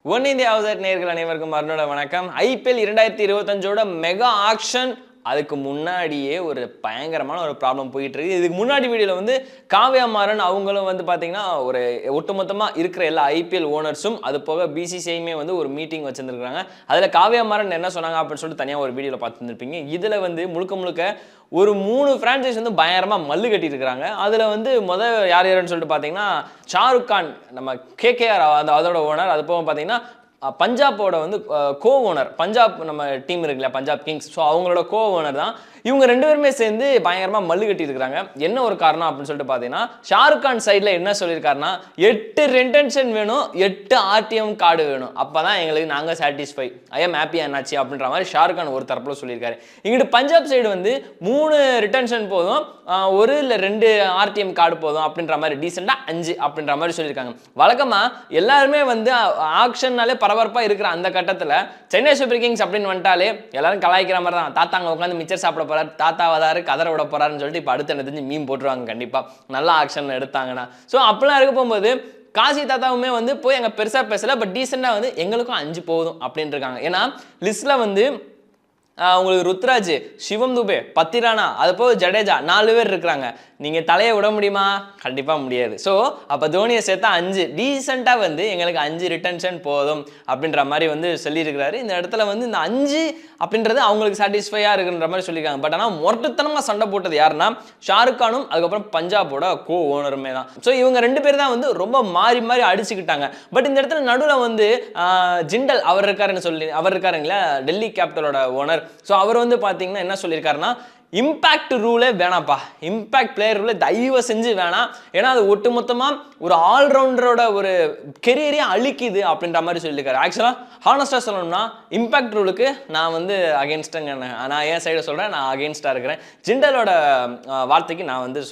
One India out நேயர்கள் அனைவருக்கும் மறுநாள் வணக்கம். ஐபிஎல் 2025ஓட மெகா ஆக்ஷன் அதுக்கு முன்னாடியே ஒரு பயங்கரமான ஒரு ப்ராப்ளம் போயிட்டு இருக்கு. இதுக்கு முன்னாடி வீடியோல வந்து காவ்யா மாறன் அவங்களும் வந்து பாத்தீங்கன்னா ஒரு ஒட்டுமொத்தமா இருக்கிற எல்லா ஐபிஎல் ஓனர்ஸும் அது போக பிசிசிஐயுமே வந்து ஒரு மீட்டிங் வச்சிருந்திருக்காங்க. அதுல காவ்யா மாறன் என்ன சொன்னாங்க அப்படின்னு சொல்லிட்டு தனியா ஒரு வீடியோல பார்த்துருப்பீங்க. இதுல வந்து முழுக்க ஒரு 3 பிரான்ச்சைஸ் வந்து பயங்கரமா மல்லு கட்டி இருக்காங்க. அதுல வந்து யார் யாருன்னு சொல்லிட்டு பாத்தீங்கன்னா ஷாருக் கான் நம்ம கேகேஆர் அதோட ஓனர், அது போக பாத்தீங்கன்னா பஞ்சாபோட வந்து கோ ஓனர், பஞ்சாப் நம்ம டீம் இருக்குல்ல பஞ்சாப் கிங்ஸ், ஸோ அவங்களோட கோ ஓனர் தான். இவங்க 2 பேருமே சேர்ந்து பயங்கரமா மல்லு கட்டி இருக்காங்க. என்ன ஒரு காரணம் அப்படின்னு சொல்லிட்டு பார்த்தீங்கன்னா ஷாருக் கான் சைடில் என்ன சொல்லியிருக்காருன்னா 8 ரிட்டன்ஷன் வேணும், 8 ஆர்டிஎம் கார்டு வேணும், அப்பதான் எங்களுக்கு நாங்கள் சாட்டிஸ்ஃபை, ஐ எம் ஹாப்பி ஆனாச்சு அப்படின்ற மாதிரி ஷாருக் கான் ஒரு தரப்புல சொல்லியிருக்காரு. இங்கிட்டு பஞ்சாப் சைடு வந்து 3 ரிட்டன்ஷன் போதும், 1 இல்லை 2 ஆர்டிஎம் கார்டு போதும் அப்படின்ற மாதிரி, டீசெண்டா 5 அப்படின்ற மாதிரி சொல்லியிருக்காங்க. வழக்கமா எல்லாருமே வந்து ஆக்ஷன்னாலே பரபரப்பா இருக்கிற அந்த கட்டத்தில் சென்னை சூப்பர் கிங்ஸ் அப்படின்னு வந்துட்டாலே எல்லாரும் கலாய்க்கிற மாதிரி தான், தாத்தாங்க உட்காந்து மிச்சர் சாப்பிட போறாரு, தாத்தா வதாரு கதற விட போறாருன்னு சொல்லிட்டு இப்போ அடுத்த தெரிஞ்சு மீம் போட்டுருவாங்க கண்டிப்பா நல்லா ஆக்ஷன் எடுத்தாங்கன்னா. ஸோ அப்படிலாம் இருக்க போகும்போது காசி தாத்தாவுமே வந்து போய் எங்க பெருசா பேசல, பட் டீசெண்டா வந்து எங்களுக்கும் 5 போதும் அப்படின்னு இருக்காங்க. ஏன்னா லிஸ்ட்ல வந்து உங்களுக்கு ருத்ராஜ், சிவம் துபே, பத்திரானா, அது போக ஜடேஜா 4 பேர் இருக்கிறாங்க. நீங்க தலையை விட முடியுமா? கண்டிப்பா முடியாது. ஸோ அப்ப தோனியை சேர்த்தா 5 டீசெண்டா வந்து எங்களுக்கு 5 ரிட்டன்ஷன் போதும் அப்படின்ற மாதிரி வந்து சொல்லியிருக்கிறாரு. இந்த இடத்துல வந்து இந்த 5 அப்படின்றது அவங்களுக்கு சாட்டிஸ்ஃபையா இருக்குன்ற மாதிரி சொல்லியிருக்காங்க. பட் ஆனால் மொரட்டுத்தனமா சண்டை போட்டது யாருன்னா ஷாருக் கானும் அதுக்கப்புறம் பஞ்சாபோட கோ ஓனருமே தான். ஸோ இவங்க 2 பேர் தான் வந்து ரொம்ப மாறி மாறி அடிச்சுக்கிட்டாங்க. பட் இந்த இடத்துல நடுவில் வந்து ஜிண்டல் அவர் இருக்காருங்களா, டெல்லி கேபிட்டலோட ஓனர். ஸோ அவர் வந்து பார்த்தீங்கன்னா என்ன சொல்லியிருக்காருன்னா இம்பாக்ட் ரூலே வேணாப்பா, இம்பாக்ட் பிளேயர் ரூலே தயவு செஞ்சு வேணாம், ஏன்னா அது ஒட்டுமொத்தமாக ஒரு ஆல்ரவுண்டரோட ஒரு கெரியரே அழிக்குது அப்படின்ற மாதிரி சொல்லியிருக்காரு. ஆக்சுவலாக ஹானஸ்டாக சொல்லணும்னா இம்பாக்ட் ரூலுக்கு நான் வந்து அகேன்ஸ்டாங்க, நான் என் சைடை சொல்கிறேன், நான் அகேன்ஸ்டாக இருக்கிறேன். ஜிண்டலோட வார்த்தைக்கு நான் வந்து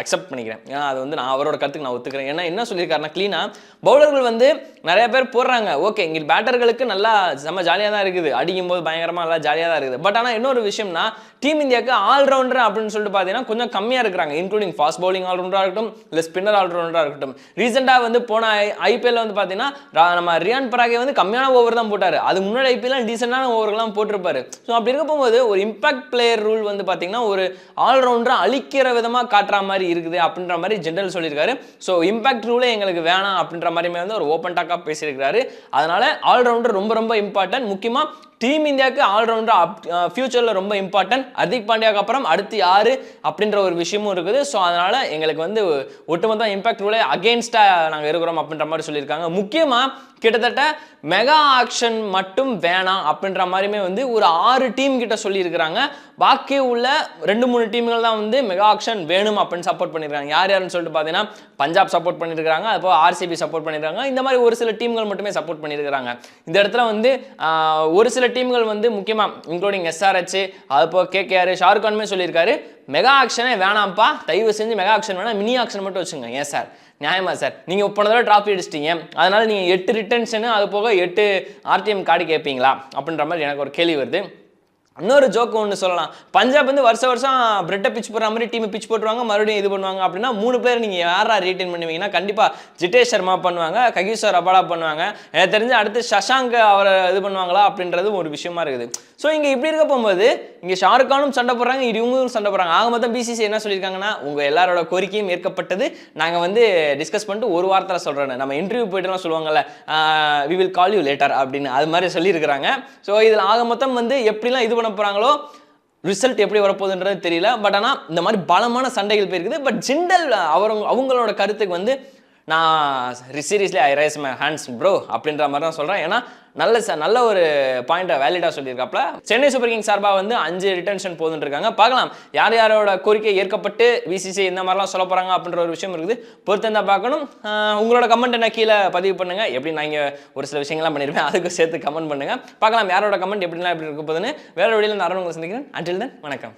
அக்செப்ட் பண்ணிக்கிறேன், ஏன்னா அது வந்து நான் அவரோட கருத்துக்கு நான் ஒத்துக்கிறேன். ஏன்னா என்ன சொல்லியிருக்காருன்னா கிளீனாக பவுலர்கள் வந்து நிறைய பேர் போடுறாங்க, ஓகே இங்கே பேட்டர்களுக்கு நல்லா செம்ம ஜாலியாக தான் இருக்குது, அடிக்கும் போது பயங்கரமாக நல்லா ஜாலியாக தான் இருக்குது. பட் ஆனால் இன்னொரு விஷயம்னா டீம் இந்தியாவுக்கு ஆல்ரவுண்டர் அப்படின்னு சொல்லிட்டு பார்த்தீங்கன்னா கொஞ்சம் கம்மியாக இருக்கிறாங்க, இன்க்ளூடிங் ஃபாஸ்ட் பவுலிங் ஆல்ரவுண்டராக இருக்கட்டும், இல்லை ஸ்பின்னர் ஆல்ரவுண்டராக இருக்கட்டும். ரீசெண்டாக வந்து போன ஐபிஎல் வந்து பார்த்தீங்கன்னா நம்ம ரியான் பராகே வந்து கம்மியான ஓவர் தான் போட்டார், அது முன்னாடி ஐபிஎல் டீசெண்டான ஓவர்கள்லாம் போட்டிருப்பாரு. ஸோ அப்படி இருக்க போகும்போது ஒரு இம்பாக்ட் பிளேயர் ரூல் வந்து பார்த்தீங்கன்னா ஒரு ஆல்ரவுண்டரை அழிக்கிற விதமாக காட்டுற மாதிரி இருக்குது அப்படின்ற மாதிரி ஜெனரல் சொல்லியிருக்காரு. ஸோ இம்பாக்ட் ரூலே எங்களுக்கு வேணாம் அப்படின்ற மாதிரியுமே வந்து ஒரு ஓப்பன் டாக்காக பேசியிருக்காரு. அதனால ஆல்ரவுண்டர் ரொம்ப இம்பார்ட்டன்ட். முக்கியமாக டீம் இந்தியாவுக்கு ஆல்ரவுண்டர் ஃபியூச்சரில் ரொம்ப இம்பார்ட்டன்ட். ஹர்திக் பாண்டியாவுக்கு அப்புறம் அடுத்து யாரு அப்படின்ற ஒரு விஷயமும் இருக்குது. ஸோ அதனால எங்களுக்கு வந்து ஒட்டுமொத்த இம்பாக்ட் ரூலே அகெயின்ஸ்டாக நாங்கள் இருக்கிறோம் அப்படின்ற மாதிரி சொல்லியிருக்காங்க. முக்கியமாக கிட்டத்தட்ட மெகா ஆக்ஷன் மட்டும் வேணாம் அப்படின்ற மாதிரியுமே வந்து ஒரு 6 டீம் கிட்ட சொல்லியிருக்கிறாங்க. பாக்கி உள்ள 2-3 டீம்கள் தான் வந்து மெகா ஆக்ஷன் வேணும் அப்படின்னு சப்போர்ட் பண்ணியிருக்காங்க. யாருன்னு சொல்லிட்டு பார்த்தீங்கன்னா பஞ்சாப் சப்போர்ட் பண்ணியிருக்காங்க, அதுபோல் ஆர்சிபி சப்போர்ட் பண்ணியிருக்காங்க. இந்த மாதிரி ஒரு சில டீம்கள் மட்டுமே சப்போர்ட் பண்ணியிருக்காங்க. இந்த இடத்துல வந்து ஒரு சில டீம்கள் வந்து முக்கியமாக இன்க்ளூடிங் எஸ்ஆர்ஹெச், அதுபோல் கேகேஆர், ஷாருக் கானுமே சொல்லியிருக்காரு மெகா ஆக்ஷனே வேணாம்ப்பா, தயவு செஞ்சு மெகா ஆக்ஷன் வேணாம், மினி ஆக்ஷன் மட்டும் வச்சுங்க. ஏன் சார் நியாயமா சார், நீங்கள் போன தடவை டிராஃபி அடிச்சிட்டீங்க, அதனால நீங்கள் 8 ரிட்டன்ஷனு அது போக 8 ஆர்டிஎம் கார்டு கேட்பீங்களா அப்படின்ற மாதிரி எனக்கு ஒரு கேள்வி வருது. இன்னொரு ஜோக்கு ஒன்று சொல்லலாம், பஞ்சாப் வந்து வருஷம் பிரெட்டை பிச் போடுற மாதிரி டீமை பிச் போட்டுருவாங்க, மறுபடியும் இது பண்ணுவாங்க. அப்படின்னா 3 பேர் நீங்கள் யாரா ரீட்டைன் பண்ணுவீங்கன்னா கண்டிப்பாக ஜிதேஷ் சர்மா பண்ணுவாங்க, ககிசோர் ரபாடா பண்ணுவாங்க, எனக்கு தெரிஞ்சு அடுத்து சஷாங்க் அவரை இது பண்ணுவாங்களா அப்படின்றது ஒரு விஷயமா இருக்குது. ஸோ இங்கே இப்படி இருக்க போகும்போது இங்கே ஷாருக் கானும் சண்டை போடுறாங்க, இவங்களும் சண்டை போடுறாங்க. ஆக மொத்தம் பிசிசி என்ன சொல்லியிருக்காங்கன்னா உங்கள் எல்லாரோட கோரிக்கையும் ஏற்கப்பட்டது, நாங்கள் வந்து டிஸ்கஸ் பண்ணிட்டு ஒரு வாரத்தில் சொல்கிறேன், நம்ம இன்டர்வியூ போய்ட்டுலாம் சொல்லுவாங்கல்ல we will call you later அப்படின்னு, அது மாதிரி சொல்லியிருக்கிறாங்க. ஸோ இதில் ஆக மொத்தம் வந்து எப்படிலாம் இது பண்ண போகிறாங்களோ ரிசல்ட் எப்படி வரப்போகுதுன்றது தெரியல. பட் ஆனால் இந்த மாதிரி பலமான சண்டைகள் போயிருக்குது. பட் ஜிண்டல் அவங்களோட கருத்துக்கு வந்து நான் seriously I rice my hands bro அப்படின்ற மாதிரி தான் சொல்கிறேன். ஏன்னா நல்ல ஒரு பாயிண்ட்டை வேலிடாக சொல்லியிருக்காப்ல. சென்னை சூப்பர் கிங்ஸ் சார்பாக வந்து 5 ரிட்டன்ஷன் போதுன்னு இருக்காங்க. பார்க்கலாம் யாரோட கோரிக்கை ஏற்கப்பட்டு விசிசி இந்த மாதிரிலாம் சொல்ல போகிறாங்க அப்படின்ற ஒரு விஷயம் இருக்குது, பொறுத்திருந்தா பார்க்கணும். உங்களோட கமெண்ட் என்ன கீழே பதிவு பண்ணுங்கள். எப்படி நான் இங்கே ஒரு சில விஷயங்கள்லாம் பண்ணியிருப்பேன், அதுக்கு சேர்த்து கமெண்ட் பண்ணுங்கள். பார்க்கலாம் யாரோட கமெண்ட் எப்படி இருக்க போகுதுன்னு. வேற வழியில் நான் உங்களை சந்திக்கிறேன். அன்டில் தென் வணக்கம்.